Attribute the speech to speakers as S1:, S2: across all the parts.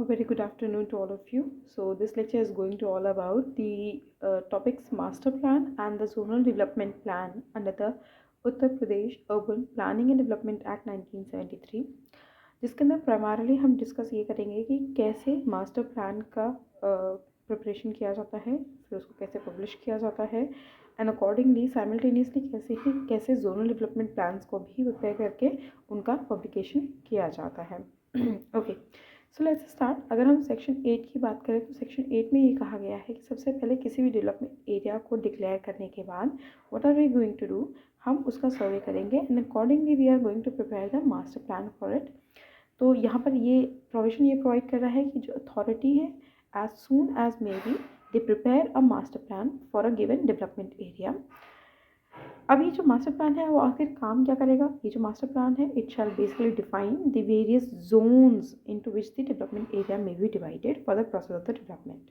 S1: very good afternoon to all of you. So this lecture is going to all about the topics master plan and the zonal development plan under the Uttar Pradesh Urban Planning and Development Act 1973, जिसके अंदर primarily हम discuss ये करेंगे कि कैसे master plan का preparation किया जाता है, फिर उसको कैसे पब्लिश किया जाता है एंड अकॉर्डिंगली साइमल्टेनियसली कैसे जोनल डेवलपमेंट प्लान्स को भी प्रिपेयर करके उनका पब्लिकेशन किया जाता है. Okay, so let's start. अगर हम सेक्शन 8 की बात करें तो सेक्शन 8 में ये कहा गया है कि सबसे पहले किसी भी डेवलपमेंट एरिया को डिक्लेयर करने के बाद what are we going to do, हम उसका सर्वे करेंगे and accordingly we are going to prepare the master plan for it. तो यहाँ पर ये प्रोविजन ये प्रोवाइड कर रहा है कि जो अथॉरिटी है as soon as may be they prepare a master plan for a given development area. अब ये जो मास्टर प्लान है वो आखिर काम क्या करेगा? ये जो मास्टर प्लान है it shall basically define the various zones into which the development area may be divided for the process of the development.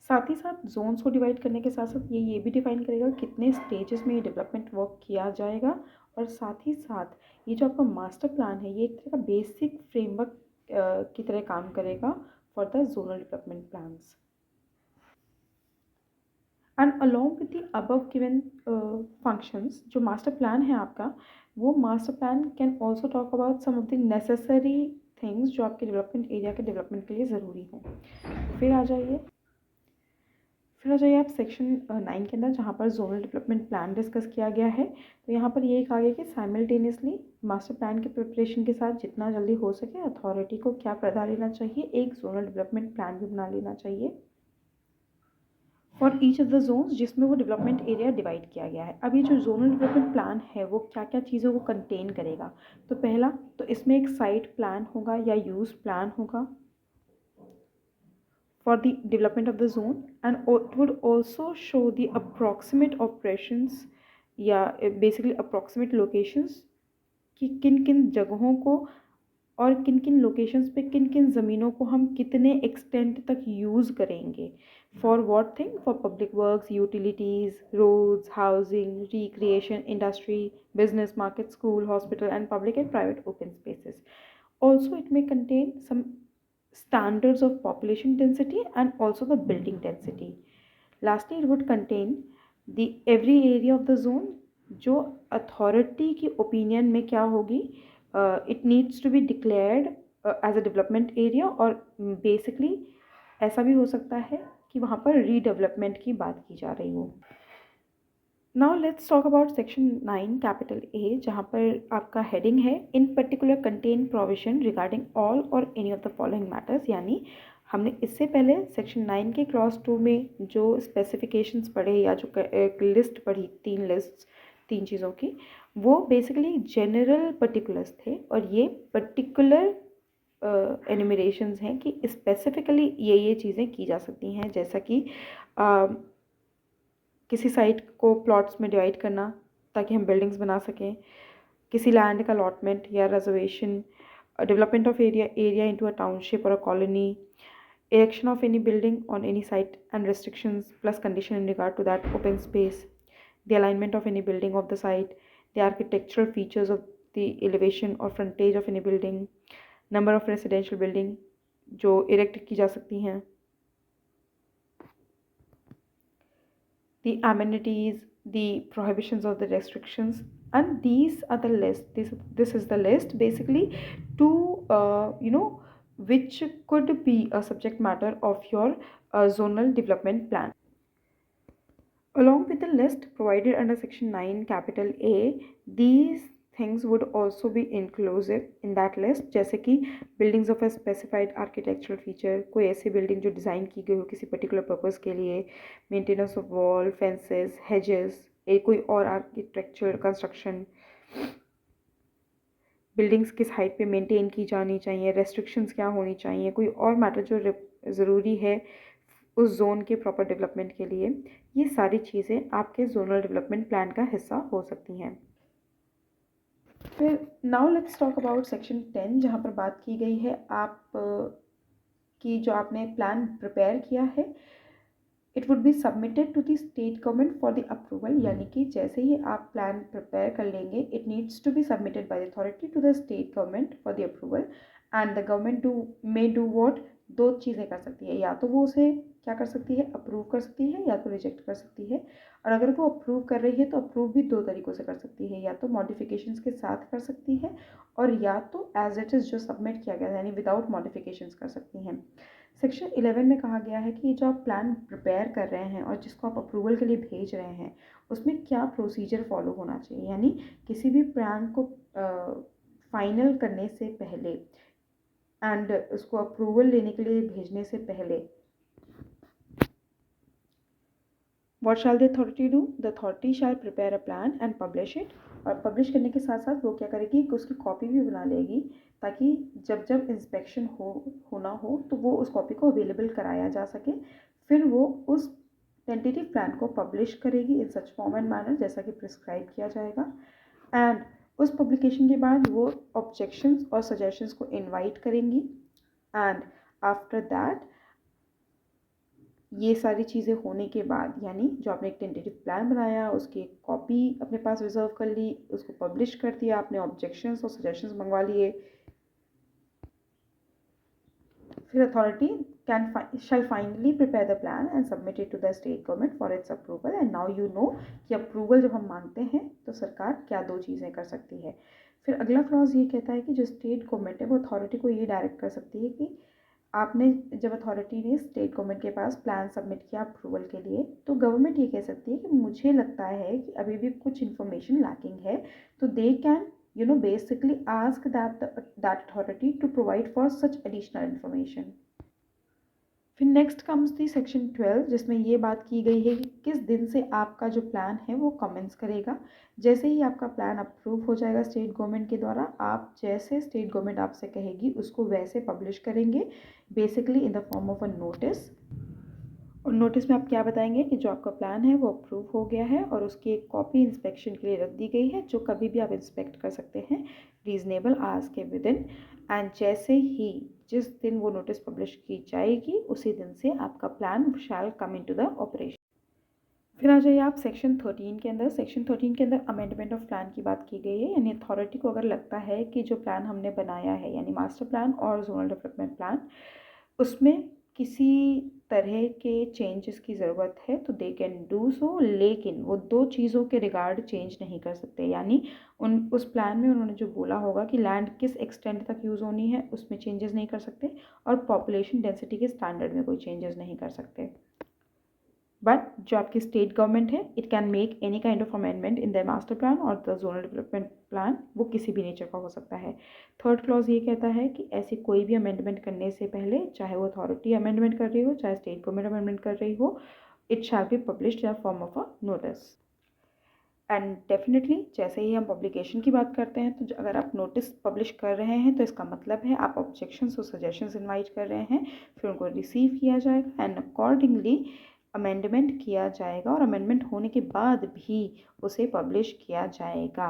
S1: साथ ही साथ जोन्स को डिवाइड करने के साथ साथ ये भी डिफाइन करेगा कितने स्टेजेस में ये डेवलपमेंट वर्क किया जाएगा. और साथ ही साथ ये जो आपका मास्टर प्लान है ये एक तरह का बेसिक फ्रेमवर्क की तरह काम करेगा for the zonal development plans. And along with the above given functions, जो मास्टर प्लान है आपका वो master plan can also talk about some of the necessary things जो आपके डेवलपमेंट एरिया के डेवलपमेंट के लिए ज़रूरी हों. फिर आ जाइए आप सेक्शन 9 के अंदर जहाँ पर जोनल डेवलपमेंट प्लान डिस्कस किया गया है. तो यहाँ पर ये कहा गया कि साइमल्टेनियसली मास्टर प्लान के प्रिपरेशन के साथ जितना जल्दी हो सके अथॉरिटी को क्या प्रदान लेना चाहिए, एक जोनल डेवलपमेंट प्लान भी बना लेना चाहिए for each of the zones जिसमें वो डेवलपमेंट एरिया डिवाइड किया गया है. अब ये जो जोनल डेवलपमेंट प्लान है वो क्या क्या चीज़ों को कंटेन करेगा? तो पहला तो इसमें एक साइट प्लान होगा या यूज प्लान होगा for the development of the zone, and it would also show the approximate operations या basically approximate locations कि किन किन जगहों को और किन किन लोकेशंस पे किन किन ज़मीनों को हम कितने एक्सटेंट तक यूज़ करेंगे for what thing, for public works, utilities, roads, housing, recreation, industry, business, market, school, hospital and public and private open spaces. Also it may contain some standards of population density and also the building density. Lastly, it would contain the every area of the zone जो authority की opinion में क्या होगी, it needs to be declared as a development area. और basically ऐसा भी हो सकता है कि वहाँ पर रीडेवलपमेंट की बात की जा रही हो. Now let's talk about section 9 capital A, जहाँ पर आपका हेडिंग है in particular contain provision regarding all or any of the following matters. यानी हमने इससे पहले सेक्शन 9 के क्लॉज 2 में जो स्पेसिफिकेशंस पढ़े या जो एक लिस्ट पढ़ी, 3 चीज़ों की, वो बेसिकली जनरल पर्टिकुलर्स थे और ये पर्टिकुलर एनुमरेशंस हैं कि स्पेसिफिकली ये चीज़ें की जा सकती हैं. जैसा कि किसी साइट को प्लॉट्स में डिवाइड करना ताकि हम बिल्डिंग्स बना सकें, किसी लैंड का अलॉटमेंट या reservation, development of area into a township or a colony, erection of any building on any site and restrictions plus condition in regard to that open space, the alignment of any building of the site, the architectural features of the elevation or frontage of any building, number of residential building जो erect की जा सकती हैं, the amenities, the prohibitions of the restrictions, and these are the list. This is the list basically to which could be a subject matter of your zonal development plan. Along with the list provided under section 9 capital A, these things would also be inclusive in that list, जैसे कि buildings of a specified architectural feature, कोई ऐसी building जो design की गई हो किसी particular purpose के लिए, maintenance of wall, fences, hedges, कोई और architectural construction, buildings किस height पे maintain की जानी चाहिए, restrictions क्या होनी चाहिए, कोई और matter जो ज़रूरी है उस जोन के प्रॉपर डेवलपमेंट के लिए, ये सारी चीज़ें आपके जोनल डेवलपमेंट प्लान का हिस्सा हो सकती हैं. फिर now let's talk about section 10, जहाँ पर बात की गई है आप की जो आपने प्लान प्रिपेयर किया है, it would be submitted to the state government for the approval. यानी कि जैसे ही आप प्लान प्रिपेयर कर लेंगे, it needs to be submitted by the authority to the state government for the approval. And the government may do what, दो चीज़ें कर सकती है, या तो वो उसे क्या कर सकती है, अप्रूव कर सकती है, या तो रिजेक्ट कर सकती है। और अगर वो अप्रूव कर रही है तो अप्रूव भी दो तरीक़ों से कर सकती है, या तो मॉडिफिकेशंस के साथ कर सकती है, और या तो एज इट इज़ जो सबमिट किया गया है यानी विदाउट मॉडिफिकेशंस कर सकती हैं। सेक्शन 11 में कहा गया है कि जो आप प्लान प्रिपेयर कर रहे हैं और जिसको आप अप्रूवल के लिए भेज रहे हैं उसमें क्या प्रोसीजर फॉलो होना चाहिए, यानी किसी भी प्लान को फाइनल करने से पहले एंड उसको अप्रूवल लेने के लिए भेजने से पहले What shall the authority do? The authority shall prepare a plan and publish it. और पब्लिश करने के साथ साथ वो क्या करेगी कि उसकी कॉपी भी बना लेगी, ताकि जब जब इंस्पेक्शन होना हो तो वो उस कॉपी को अवेलेबल कराया जा सके। फिर वो उस टेंटेटिव प्लान को पब्लिश करेगी इन सच फॉर्म एंड मैनर जैसा कि प्रिस्क्राइब किया जाएगा। एंड उस पब्लिकेशन के बाद वो ऑब्जेक्शंस और सजेशंस को इनवाइट करेंगी। एंड आफ्टर दैट ये सारी चीज़ें होने के बाद, यानी जो आपने एक टेंटेटिव प्लान बनाया उसकी एक कॉपी अपने पास रिजर्व कर ली, उसको पब्लिश कर दिया, आपने ऑब्जेक्शंस और सजेशंस मंगवा लिए, फिर authority shall finally prepare the plan and submit it to the state government for its approval। and now you know कि अप्रूवल जब हम मांगते हैं तो सरकार क्या दो चीज़ें कर सकती है। फिर अगला क्लॉज ये कहता है कि जो स्टेट गवर्नमेंट है वो अथॉरिटी को ये डायरेक्ट कर सकती है कि आपने जब अथॉरिटी ने स्टेट गवर्नमेंट के पास प्लान सबमिट किया अप्रूवल के लिए, तो गवर्नमेंट ये कह सकती है कि मुझे लगता है कि अभी भी कुछ इन्फॉर्मेशन लैकिंग है, तो they can basically ask that authority to provide for such additional information. फिर नेक्स्ट कम्स दी सेक्शन 12 जिसमें ये बात की गई है कि किस दिन से आपका जो प्लान है वो कमेंस करेगा। जैसे ही आपका प्लान अप्रूव हो जाएगा स्टेट गवर्नमेंट के द्वारा, आप जैसे स्टेट गवर्नमेंट आपसे कहेगी उसको वैसे पब्लिश करेंगे, basically in the form of a notice. और नोटिस में आप क्या बताएंगे कि जो आपका प्लान है वो अप्रूव हो गया है और उसकी एक कॉपी इंस्पेक्शन के लिए रख दी गई है, जो कभी भी आप इंस्पेक्ट कर सकते हैं रीजनेबल आवर्स के विद इन। एंड जैसे ही जिस दिन वो नोटिस पब्लिश की जाएगी उसी दिन से आपका plan shall come into the operation. फिर आ जाइए आप सेक्शन 13 के अंदर। सेक्शन 13 के अंदर अमेंडमेंट ऑफ प्लान की बात की गई है, यानी अथॉरिटी को अगर लगता है कि जो प्लान हमने बनाया है यानी मास्टर प्लान और जोनल डेवलपमेंट प्लान उसमें किसी तरह के चेंजेस की ज़रूरत है तो दे कैन डू सो, लेकिन वो दो चीज़ों के रिगार्ड चेंज नहीं कर सकते। यानी उस प्लान में उन्होंने जो बोला होगा कि लैंड किस एक्सटेंट तक यूज़ होनी है उसमें चेंजेस नहीं कर सकते, और पॉपुलेशन डेंसिटी के स्टैंडर्ड में कोई चेंजेस नहीं कर सकते। बट जो आपकी स्टेट गवर्नमेंट है it can make any kind of amendment in the master plan और द जोनल डेवलपमेंट प्लान, वो किसी भी नेचर का हो सकता है। थर्ड क्लॉज ये कहता है कि ऐसी कोई भी अमेंडमेंट करने से पहले, चाहे वो अथॉरिटी अमेंडमेंट कर रही हो चाहे स्टेट गवर्नमेंट अमेंडमेंट कर रही हो, it shall be published in form of a notice. And definitely जैसे ही हम पब्लिकेशन की बात करते हैं तो अगर आप नोटिस पब्लिश कर रहे हैं तो इसका मतलब है आप ऑब्जेक्शंस और सजेशंस इनवाइट कर रहे हैं, फिर उनको रिसीव किया जाएगा एंड अकॉर्डिंगली अमेंडमेंट किया जाएगा, और अमेंडमेंट होने के बाद भी उसे पब्लिश किया जाएगा।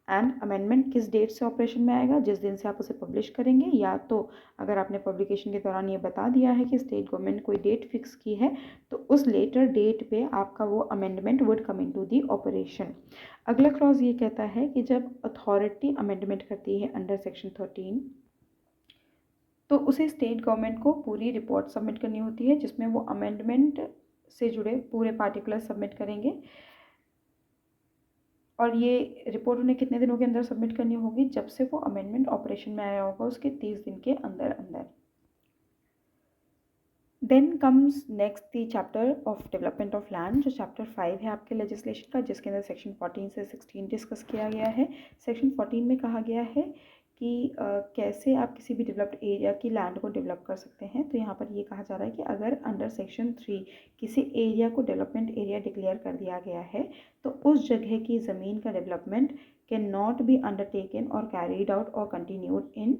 S1: एंड अमेंडमेंट किस डेट से ऑपरेशन में आएगा, जिस दिन से आप उसे पब्लिश करेंगे, या तो अगर आपने पब्लिकेशन के दौरान ये बता दिया है कि स्टेट गवर्नमेंट कोई डेट फिक्स की है तो उस लेटर डेट पे आपका वो amendment would come into the operation. अगला क्लॉज ये कहता है कि जब अथॉरिटी अमेंडमेंट करती है अंडर सेक्शन 13 तो उसे स्टेट गवर्नमेंट को पूरी रिपोर्ट सबमिट करनी होती है जिसमें वो अमेंडमेंट से जुड़े पूरे पार्टिकुलर सबमिट करेंगे, और ये रिपोर्ट उन्हें कितने दिनों के अंदर सबमिट करनी होगी, जब से वो अमेंडमेंट ऑपरेशन में आया होगा उसके 30 दिन के अंदर अंदर। Then comes next the chapter of development of land, जो चैप्टर 5 है आपके लेजिस्लेशन का, जिसके अंदर सेक्शन 14 से 16 डिस्कस किया गया है। सेक्शन 14 में कहा गया है कि कैसे आप किसी भी डेवलप्ड एरिया की लैंड को डेवलप कर सकते हैं। तो यहाँ पर ये कहा जा रहा है कि अगर अंडर सेक्शन 3 किसी एरिया को डेवलपमेंट एरिया डिक्लेयर कर दिया गया है तो उस जगह की ज़मीन का development can not be undertaken और कैरीड आउट और कंटिन्यूड इन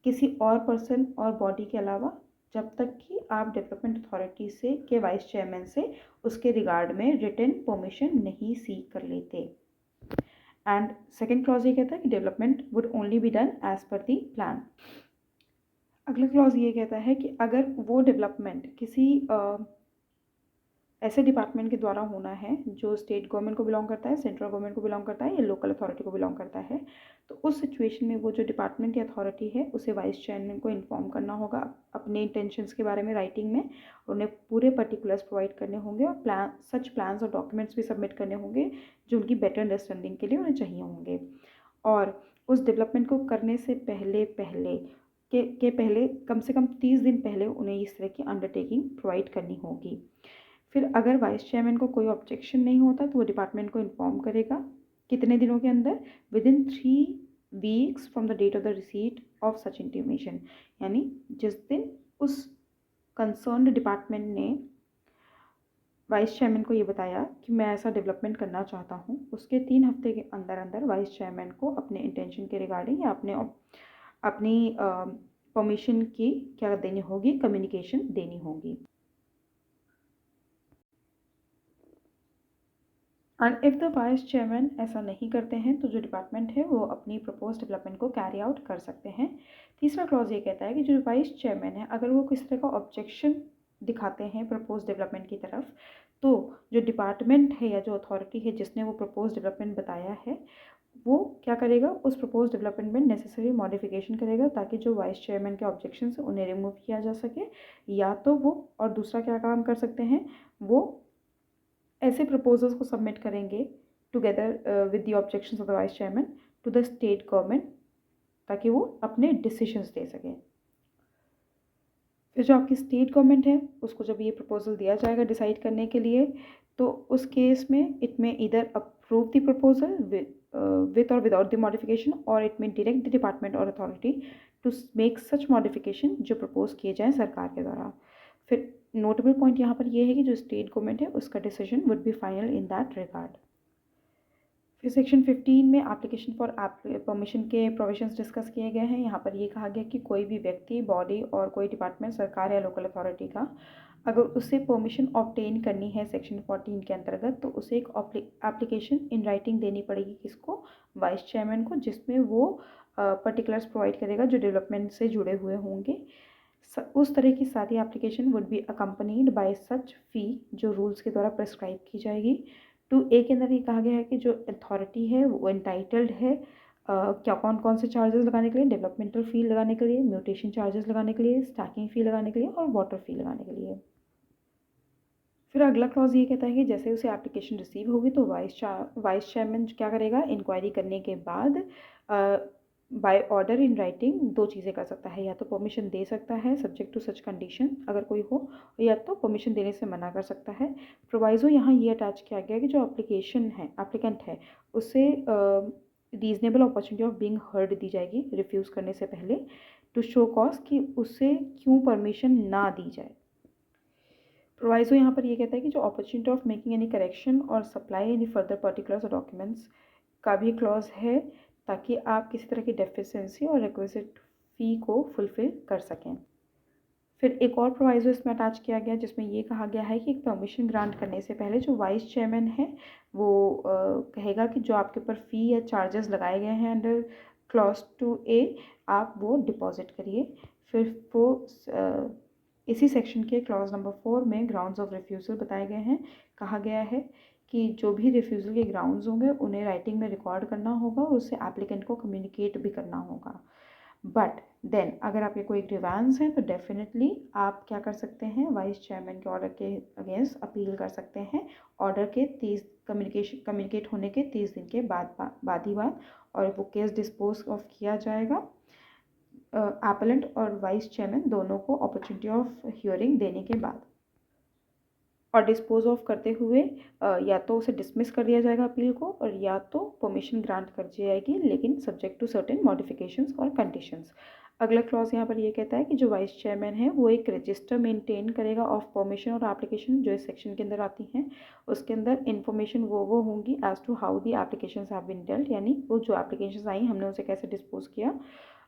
S1: किसी और पर्सन और बॉडी के अलावा, जब तक कि आप डेवलपमेंट अथॉरिटी से के वाइस चेयरमैन से उसके रिगार्ड में रिटन परमिशन नहीं सीक कर लेते। एंड सेकेंड क्लॉज ये कहता है कि development would only be done as per the plan. अगला क्लॉज ये कहता है कि अगर वो डेवलपमेंट किसी ऐसे डिपार्टमेंट के द्वारा होना है जो स्टेट गवर्नमेंट को बिलोंग करता है, सेंट्रल गवर्नमेंट को बिलोंग करता है या लोकल अथॉरिटी को बिलोंग करता है। तो उस सिचुएशन में वो जो डिपार्टमेंट या अथॉरिटी है उसे वाइस चेयरमैन को इन्फॉर्म करना होगा अपने इंटेंशंस के बारे में राइटिंग में, और उन्हें पूरे पर्टिकुलर्स प्रोवाइड करने होंगे और सच प्लान्स और डॉक्यूमेंट्स भी सबमिट करने होंगे जो उनकी बेटर अंडरस्टैंडिंग के लिए उन्हें चाहिए होंगे। और उस डेवलपमेंट को करने से पहले कम से कम 30 दिन पहले उन्हें इस तरह की अंडरटेकिंग प्रोवाइड करनी होगी। फिर अगर वाइस चेयरमैन को कोई ऑब्जेक्शन नहीं होता तो वो डिपार्टमेंट को इन्फॉर्म करेगा कितने दिनों के अंदर, within 3 weeks from the date of the receipt of such intimation, यानी जिस दिन उस कंसर्न्ड डिपार्टमेंट ने वाइस चेयरमैन को ये बताया कि मैं ऐसा डेवलपमेंट करना चाहता हूँ, उसके 3 हफ्ते के अंदर अंदर वाइस चेयरमैन को अपने इंटेंशन के रिगार्डिंग या अपनी परमिशन की क्या देनी होगी, कम्युनिकेशन देनी होगी। And if the vice chairman ऐसा नहीं करते हैं तो जो डिपार्टमेंट है वो अपनी प्रपोज डेवलपमेंट को कैरी आउट कर सकते हैं। तीसरा क्लॉज ये कहता है कि जो वाइस चेयरमैन है अगर वो किस तरह का ऑब्जेक्शन दिखाते हैं प्रपोज डेवलपमेंट की तरफ, तो जो डिपार्टमेंट है या जो अथॉरिटी है जिसने वो प्रपोज डेवलपमेंट बताया है वो क्या करेगा, उस प्रपोज डेवलपमेंट में नेसेसरी मॉडिफिकेशन करेगा ताकि जो वाइस चेयरमैन के ऑब्जेक्शन है उन्हें रिमूव किया जा सके। या तो वो और दूसरा क्या काम कर सकते हैं, वो ऐसे प्रपोजल्स को सबमिट करेंगे together with the objections of the vice chairman to the state government ताकि वो अपने डिसीजंस दे सकें। फिर जो आपकी स्टेट गवर्नमेंट है उसको जब ये प्रपोजल दिया जाएगा डिसाइड करने के लिए, तो उस केस में it may either approve the proposal with और विदाउट द मॉडिफिकेशन, और it may direct the department और authority to make such modification जो प्रपोज किए जाएँ सरकार के द्वारा। फिर नोटेबल पॉइंट यहाँ पर यह है कि जो स्टेट गवर्नमेंट है उसका decision would be final in that regard. फिर सेक्शन 15 में एप्लीकेशन फॉर परमिशन के प्रोविजंस डिस्कस किए गए हैं। यहाँ पर ये कहा गया कि कोई भी व्यक्ति, बॉडी और कोई डिपार्टमेंट, सरकार या लोकल अथॉरिटी का, अगर उसे परमिशन ऑब्टेन करनी है सेक्शन 14 के अंतर्गत, तो उसे एक एप्लीकेशन इन राइटिंग देनी पड़ेगी किसको, वाइस चेयरमैन को, जिसमें वो पर्टिकुलर्स प्रोवाइड करेगा जो डेवलपमेंट से जुड़े हुए होंगे। उस तरह की सारी application would be accompanied by such fee जो रूल्स के द्वारा प्रेस्क्राइब की जाएगी। 2A के अंदर ये कहा गया है कि जो अथॉरिटी है वो एंटाइटल्ड है क्या कौन कौन से चार्जेस लगाने के लिए, डेवलपमेंटल फ़ी लगाने के लिए, म्यूटेशन चार्जेस लगाने के लिए, स्टैकिंग फ़ी लगाने के लिए और वाटर फ़ी लगाने के लिए। फिर अगला क्लॉज ये कहता है कि जैसे उसे एप्लीकेशन रिसीव होगी तो वाइस चेयरमैन क्या करेगा, इंक्वायरी करने के बाद बाय ऑर्डर इन राइटिंग 2 चीज़ें कर सकता है, या तो परमिशन दे सकता है सब्जेक्ट टू सच कंडीशन अगर कोई हो, या तो परमिशन देने से मना कर सकता है। प्रोवाइजो यहाँ ये अटैच किया गया है कि जो एप्लीकेंट है उसे reasonable opportunity of being heard दी जाएगी रिफ्यूज़ करने से पहले, टू शो कॉज कि उसे क्यों परमिशन ना दी जाए। प्रोवाइजो यहाँ पर ये कहता है कि जो opportunity of making any correction और सप्लाई एनी फर्दर पर्टिकुलर्स और डॉक्यूमेंट्स का भी क्लॉज है ताकि आप किसी तरह की डेफिशिएंसी और रिक्विजिट फ़ी को फुलफ़िल कर सकें। फिर एक और प्रोवाइजो इसमें अटैच किया गया जिसमें ये कहा गया है कि एक परमिशन ग्रांट करने से पहले जो वाइस चेयरमैन है वो कहेगा कि जो आपके ऊपर फ़ी या चार्जेस लगाए गए हैं अंडर क्लॉज 2A आप वो डिपॉजिट करिए। फिर वो इसी सेक्शन के क्लॉज नंबर 4 में ग्राउंड्स ऑफ रिफ्यूज़ल बताए गए हैं। कहा गया है कि जो भी रिफ्यूज़ल के ग्राउंड्स होंगे उन्हें राइटिंग में रिकॉर्ड करना होगा और उसे एप्लीकेंट को कम्युनिकेट भी करना होगा। बट देन अगर आपके कोई ग्रीवेंस हैं तो डेफिनेटली आप क्या कर सकते हैं, वाइस चेयरमैन के ऑर्डर के अगेंस्ट अपील कर सकते हैं ऑर्डर के 30 कम्युनिकेट होने के 30 दिन के बाद और वो केस डिस्पोज ऑफ किया जाएगा एपेलेंट और वाइस चेयरमैन दोनों को अपॉर्चुनिटी ऑफ हियरिंग देने के बाद, और डिस्पोज ऑफ करते हुए या तो उसे डिसमिस कर दिया जाएगा अपील को और या तो परमिशन ग्रांट कर दी जाएगी, लेकिन सब्जेक्ट टू सर्टेन मॉडिफिकेशंस और कंडीशंस। अगला क्लॉज यहाँ पर ये कहता है कि जो वाइस चेयरमैन है वो एक रजिस्टर मेंटेन करेगा ऑफ परमिशन और एप्लीकेशन जो इस सेक्शन के अंदर आती हैं। उसके अंदर इन्फॉर्मेशन वो होंगी as to how the applications have been dealt, यानी वो जो एप्लीकेशंस आई हमने उसे कैसे डिस्पोज किया,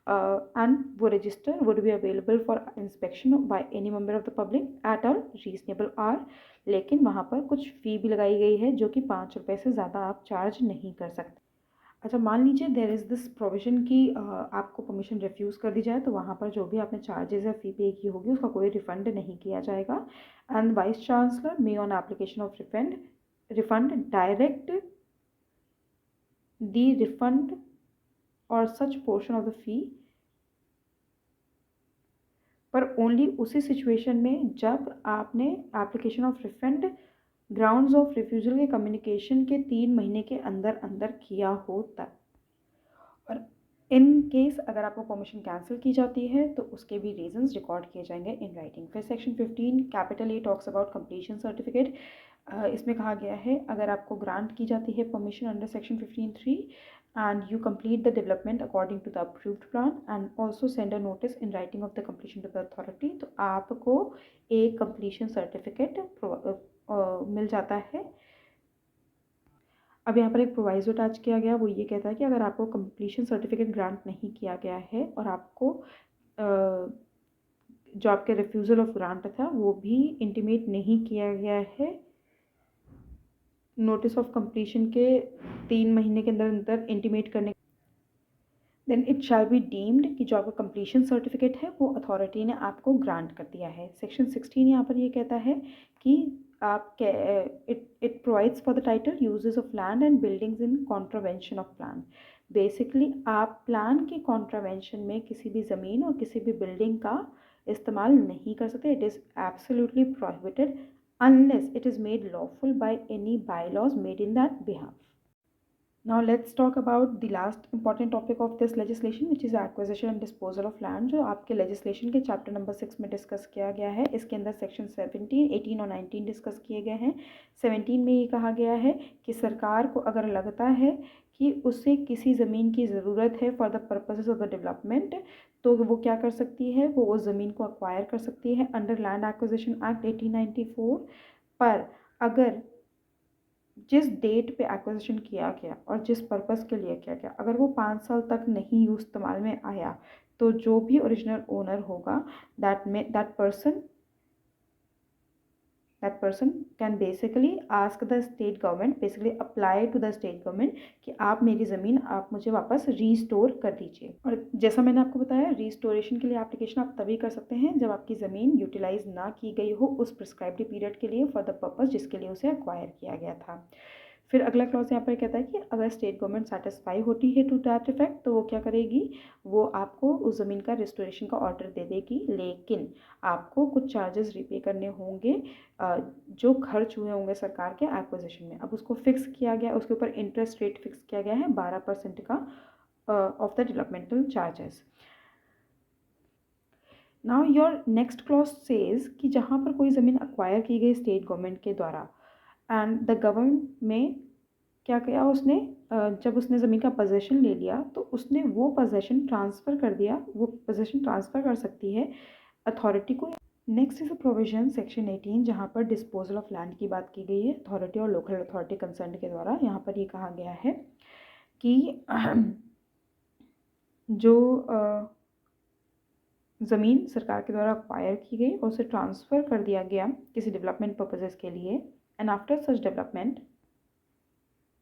S1: and वो register would be available for inspection by any member of the public at a reasonable hour, लेकिन वहाँ पर कुछ फ़ी भी लगाई गई है जो कि 5 रुपये से ज़्यादा आप चार्ज नहीं कर सकते। अच्छा, मान लीजिए देयर इज़ दिस प्रोविज़न कि आपको परमिशन रिफ्यूज़ कर दी जाए, तो वहाँ पर जो भी आपने चार्जेज़ या फ़ी पे की होगी उसका कोई रिफ़ंड नहीं किया जाएगा। And vice chancellor may on application of refund direct the refund और सच पोर्शन ऑफ द फ़ी, पर ओनली उसी सिचुएशन में जब आपने application of refund grounds of refusal के कम्युनिकेशन के 3 महीने के अंदर अंदर किया हो तब। और इन केस अगर आपको परमिशन कैंसिल की जाती है तो उसके भी रीजंस रिकॉर्ड किए जाएंगे इन राइटिंग। फिर section 15 capital A talks about completion certificate. इसमें कहा गया है अगर आपको ग्रांट की जाती है permission under section 15(3) and you complete the development according to the approved plan and also send a notice in writing of the completion to the authority, तो आपको एक कंप्लीशन सर्टिफिकेट मिल जाता है। अब यहाँ पर एक प्रोवाइजो अटैच किया गया, वो ये कहता है कि अगर आपको कंप्लीशन सर्टिफिकेट ग्रांट नहीं किया गया है और आपको जो आपके रिफ्यूज़ल ऑफ ग्रांट था वो भी इंटीमेट नहीं किया गया है नोटिस ऑफ कंप्लीशन के 3 महीने के अंदर अंदर इंटीमेट करने, then it shall be deemed कि जो आपका कंप्लीशन सर्टिफिकेट है वो अथॉरिटी ने आपको ग्रांट कर दिया है। सेक्शन 16 यहाँ पर ये कहता है कि आप it provides for the title uses of land and buildings in contravention of plan. Basically आप प्लान के कॉन्ट्रावेंशन में किसी भी ज़मीन और किसी भी बिल्डिंग का इस्तेमाल नहीं कर सकते। It is absolutely prohibited unless it is made lawful by any bylaws made in that behalf. Now let's talk about the last important topic of this legislation, which is acquisition and disposal of land, जो आपके legislation के chapter number 6 में discuss किया गया है। इसके अंदर section 17, 18 और 19 डिस्कस किए गए हैं। 17 में ये कहा गया है कि सरकार को अगर लगता है कि उसे किसी ज़मीन की ज़रूरत है for the purposes of the development, तो वो क्या कर सकती है, वो उस ज़मीन को अक्वायर कर सकती है अंडर लैंड एक्विजिशन एक्ट 1894। पर अगर जिस डेट पे एक्विजिशन किया गया और जिस पर्पस के लिए किया गया अगर वो 5 साल तक नहीं यूज इस्तेमाल में आया, तो जो भी ओरिजिनल ओनर होगा that person can basically ask the state government, basically apply to the state government कि आप मेरी ज़मीन आप मुझे वापस रीस्टोर कर दीजिए। और जैसा मैंने आपको बताया रीस्टोरेशन के लिए एप्लीकेशन आप तभी कर सकते हैं जब आपकी ज़मीन यूटिलाइज ना की गई हो उस प्रिस्क्राइब्ड पीरियड के लिए फॉर द पर्पस जिसके लिए उसे एक्वायर किया गया था। फिर अगला क्लॉज यहाँ पर कहता है कि अगर स्टेट गवर्नमेंट सेटिस्फाई होती है टू दैट इफेक्ट, तो वो क्या करेगी, वो आपको उस ज़मीन का रिस्टोरेशन का ऑर्डर दे देगी, लेकिन आपको कुछ चार्जेस रिपे करने होंगे जो खर्च हुए होंगे सरकार के एक्विजिशन में। अब उसको फिक्स किया गया, उसके ऊपर इंटरेस्ट रेट फिक्स किया गया है 12% का of the developmental charges. Now your next clause says कि जहाँ पर कोई ज़मीन अक्वायर की गई स्टेट गवर्नमेंट के द्वारा एंड द गवर्नमेंट में क्या किया उसने, जब उसने ज़मीन का पोजेशन ले लिया तो उसने वो पोजेशन ट्रांसफ़र कर दिया, वो पोजेशन ट्रांसफ़र कर सकती है अथॉरिटी को। Next is a provision section 18 जहाँ पर डिस्पोजल ऑफ लैंड की बात की गई है अथॉरिटी और लोकल अथॉरिटी कंसर्न के द्वारा। यहाँ पर ये कहा गया है कि जो ज़मीन सरकार के द्वारा अक्वायर की गई और उसे ट्रांसफ़र कर दिया गया किसी डेवलपमेंट पर्पजेज़ के लिए, and after such development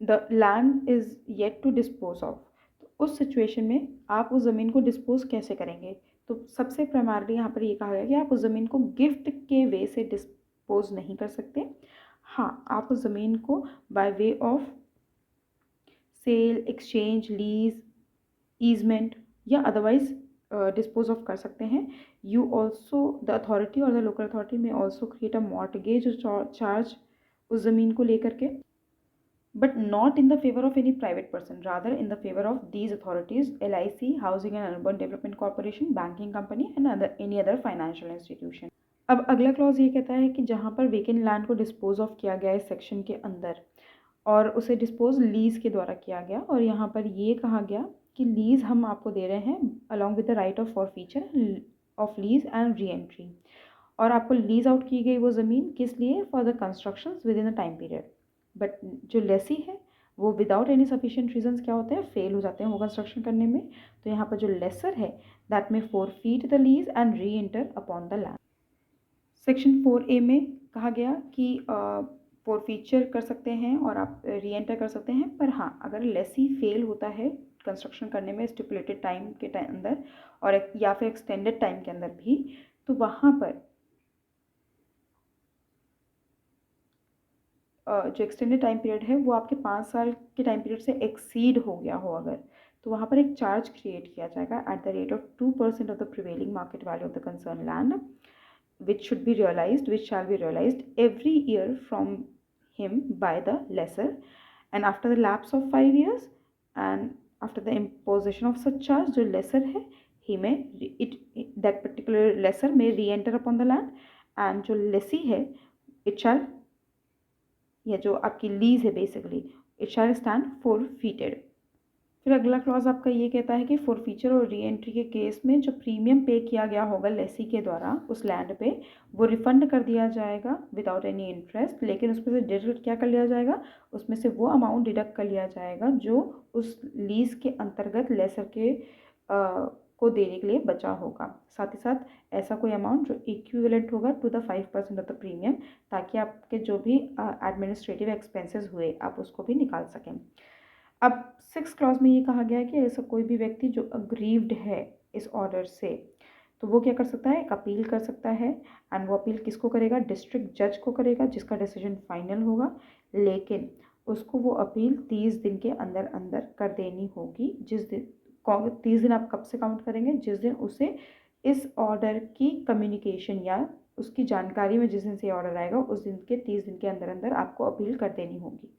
S1: the land is yet to dispose of, तो उस सिचुएशन में आप उस ज़मीन को डिस्पोज कैसे करेंगे। तो सबसे प्राइमरली यहाँ पर ये कहा गया कि आप उस ज़मीन को गिफ्ट के वे से डिस्पोज नहीं कर सकते। हाँ, आप उस ज़मीन को by way of sale, exchange, lease, easement या अदरवाइज डिस्पोज ऑफ कर सकते हैं। यू ऑल्सो द अथॉरिटी और the local authority may also create a mortgage charge उस ज़मीन को लेकर के, but not in the favor of any private person, rather in the favor of these authorities, LIC, Housing and Urban Development Corporation, banking company and any other financial institution। अब अगला clause ये कहता है कि जहाँ पर वेकेंट लैंड को dispose of किया गया इस सेक्शन के अंदर और उसे डिस्पोज लीज के द्वारा किया गया, और यहाँ पर ये कहा गया कि लीज हम आपको दे रहे हैं along with the right of forfeiture of lease and re entry, और आपको लीज आउट की गई वो ज़मीन किस लिए, for the construction with in the time period. But जो लेसी है वो विदाउट एनी सफिशिएंट रीजंस क्या होते हैं, फेल हो जाते हैं वो कंस्ट्रक्शन करने में। तो यहाँ पर जो लेसर है दैट में forfeit the lease and re enter upon the land. Section 4A में कहा गया कि फॉरफीचर कर सकते हैं और आप री एंटर कर सकते हैं। पर हाँ, अगर लेसी फेल होता है कंस्ट्रक्शन करने में स्टिपुलेटेड टाइम के अंदर और या फिर एक्सटेंडेड टाइम के अंदर भी, तो वहाँ पर जो एक्सटेंडेड टाइम पीरियड है वो आपके 5 साल के टाइम पीरियड से एक्सीड हो गया हो अगर, तो वहाँ पर एक चार्ज क्रिएट किया जाएगा at the rate of 2% of the prevailing market value of the concern land, which shall be realized every year from him by the lessor, and after the lapse of 5 years and after the imposition of such charge, जो lesser है he may that particular lesser may re-enter upon the land, and जो lessee है it shall, या जो आपकी lease है basically, it shall stand फॉरफीटेड। फिर अगला क्लॉज आपका ये कहता है कि फॉरफीचर और री एंट्री के केस में जो प्रीमियम पे किया गया होगा लेसी के द्वारा उस लैंड पे, वो रिफंड कर दिया जाएगा विदाउट एनी इंटरेस्ट, लेकिन उसमें से डिडक्ट क्या कर लिया जाएगा, उसमें से वो अमाउंट डिडक्ट कर लिया जाएगा जो उस लीज के अंतर्गत लेसर के को देने के लिए बचा होगा। साथ ही साथ ऐसा कोई अमाउंट जो इक्विवेलेंट होगा to the 5% of the premium, ताकि आपके जो भी एडमिनिस्ट्रेटिव एक्सपेंसेस हुए आप उसको भी निकाल सकें। अब 6 क्लॉज में ये कहा गया है कि ऐसा कोई भी व्यक्ति जो अग्रीव्ड है इस ऑर्डर से, तो वो क्या कर सकता है, एक अपील कर सकता है। एंड वो अपील किसको करेगा, डिस्ट्रिक्ट जज को करेगा जिसका डिसीजन फाइनल होगा, लेकिन उसको वो अपील 30 दिन के अंदर अंदर कर देनी होगी। जिस दिन 30 दिन आप कब से काउंट करेंगे, जिस दिन उसे इस ऑर्डर की कम्युनिकेशन या उसकी जानकारी में जिस दिन से ऑर्डर आएगा उस दिन के 30 दिन के अंदर अंदर आपको अपील कर देनी होगी।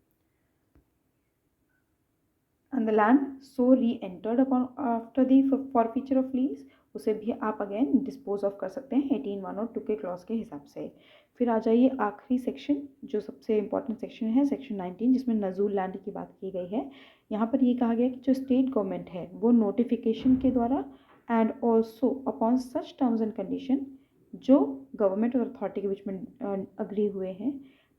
S1: And the land so re-entered upon after the forfeiture of lease, उसे भी आप अगेन डिस्पोज ऑफ कर सकते हैं 18(1) और 2 के क्लॉज के हिसाब से। फिर आ जाइए आखिरी सेक्शन, जो सबसे इंपॉर्टेंट सेक्शन है, सेक्शन 19, जिसमें नजूल लैंड की बात की गई है। यहाँ पर ये कहा गया कि जो स्टेट गवर्नमेंट है वो नोटिफिकेशन के द्वारा and also upon such terms and condition जो गवर्नमेंट और अथॉरिटी के बीच में अग्री हुए हैं,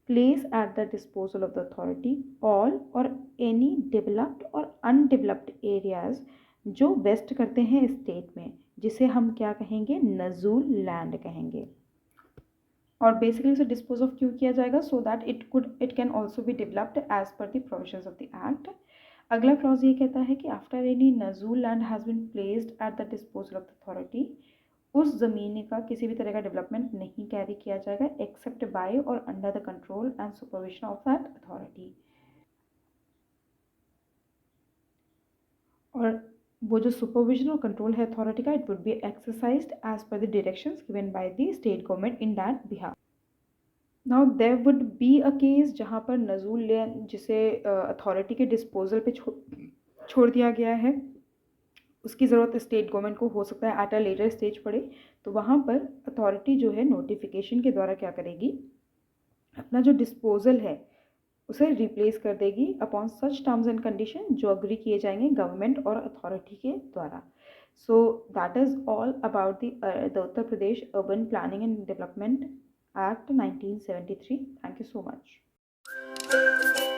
S1: place at the disposal of the authority all or any developed और undeveloped areas जो वेस्ट करते हैं स्टेट में, जिसे हम क्या कहेंगे, नजूल लैंड कहेंगे। और बेसिकली उसे डिस्पोज ऑफ क्यों किया जाएगा, so that it can also be developed as per the provisions of the act. अगला क्लॉज ये कहता है कि after any nazul land has been placed at the disposal of the authority, उस ज़मीन का किसी भी तरह का डेवलपमेंट नहीं कैरी किया जाएगा एक्सेप्ट बाय और under the control and supervision of that authority. और वो जो सुपरविजन और कंट्रोल है अथॉरिटी का, it would be exercised as per the directions given by the state government in that behalf. Now there would be a case जहाँ पर नजूल land जिसे अथॉरिटी के डिस्पोजल पे छोड़ दिया गया है, उसकी ज़रूरत स्टेट गवर्नमेंट को हो सकता है एट अ लेटर स्टेज पड़े, तो वहाँ पर अथॉरिटी जो है नोटिफिकेशन के द्वारा क्या करेगी, अपना जो डिस्पोजल है उसे रिप्लेस कर देगी upon such terms and condition जो अग्री किए जाएंगे गवर्नमेंट और अथॉरिटी के द्वारा। So that is all about the Uttar Pradesh urban planning and development act 1973। Thank you so much.